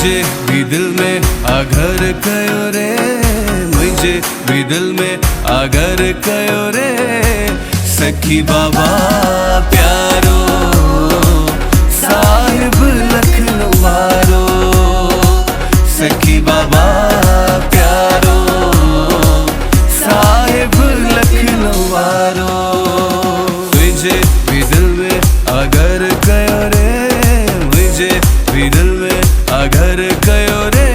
मुझे भी दिल में आघर कयो रे, मुझे भी दिल में आघर कयो रे। सखी बाबा प्यारो साहिब लखनऊ वारो, सखी बाबा प्यारो साहिब लखनऊ वारो। मुझे भी दिल में आघर कयो रे, मुझे भी दिल में आघर कयो रे।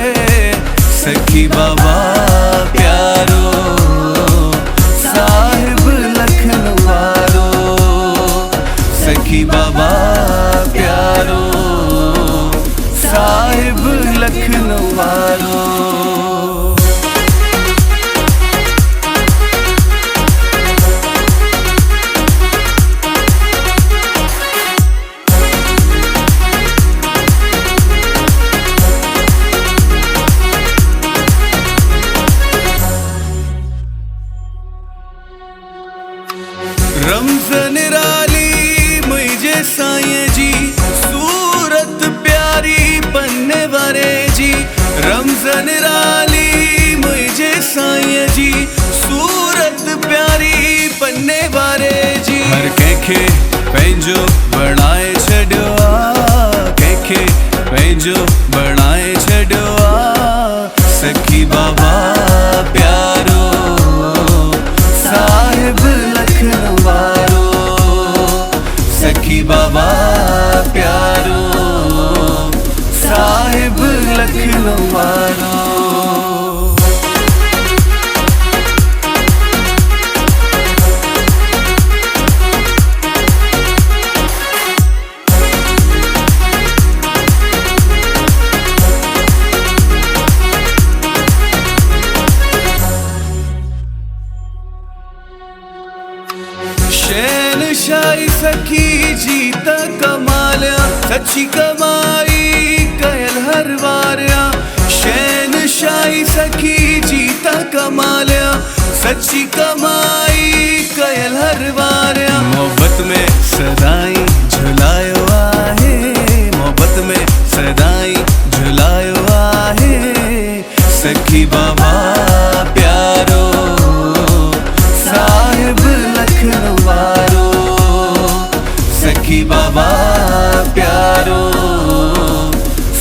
सखी बाबा प्यारो साहिब लखनऊ वारो, सखी बाबा प्यारो साहिब लखनऊ वारो। रमज़ान राली मुझे साईं जी, सूरत प्यारी पन्ने वारे जी। रमज़ान राली मुझे साईं जी, सूरत प्यारी पन्ने वारे जी। हर कंहिंखे पंहिंजो बणाए छॾियो आ, कंहिंखे पंहिंजो बणाए छॾियो आ। सखी बाबा प्यारो साहिब लखनऊ वारो, सखी बाबा प्यारो साहिब लखनऊ वारो। शहनशाही सखी जी त कमालिया, सच्ची कमाई कयल हर वारिया। शहनशाही सखी जी त कमालिया, सच्ची कमाई कयल हर वारिया। मोहब्बत में सदाई झुलायो आहे, मोहब्बत में सदाई झुलायो आहे। सखी बाबा प्यारो साहिब लखनऊ वारो, सखी बाबा प्यारो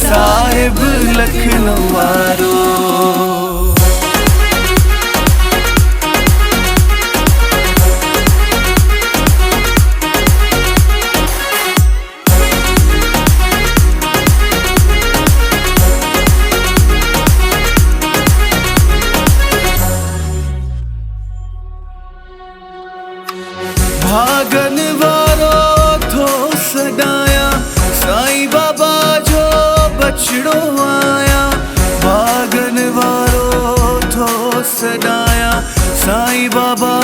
साहिब लखनऊ वारो। भागन वारो थो सदाया, साईं बाबा जो बछड़ो आया। भागन वारो थो सदाया, साईं बाबा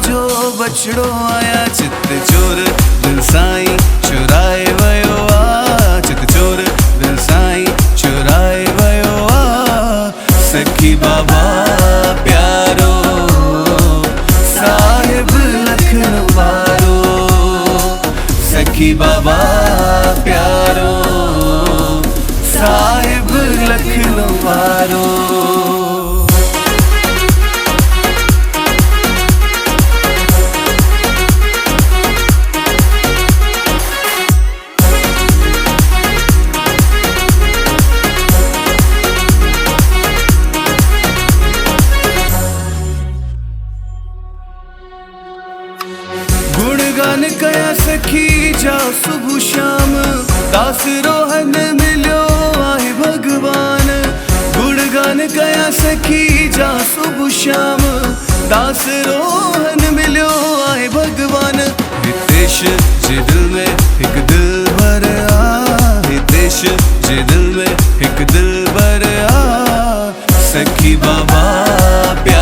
जो बछड़ो आया। चित चोर दिल साईं चुराए वयो आ, चित चोर दिल साईं चुराए वयो आ। सखी बाबा प्यारो साहिब लखनऊ वारो, सखी बाबा प्यारो साहिब लखनऊ वारो। गुणगान कया सखी जा सुबह शाम, दास रोहन मिलियो आहे भगवान। गुणगान कया सखी जा सुबह शाम, दास रोहन मिलियो आहे भगवान। हितेश जे दिल में हिक दिल भर आ, हितेश जे दिल में हिक दिल भर आ। सखी बाबा प्यारो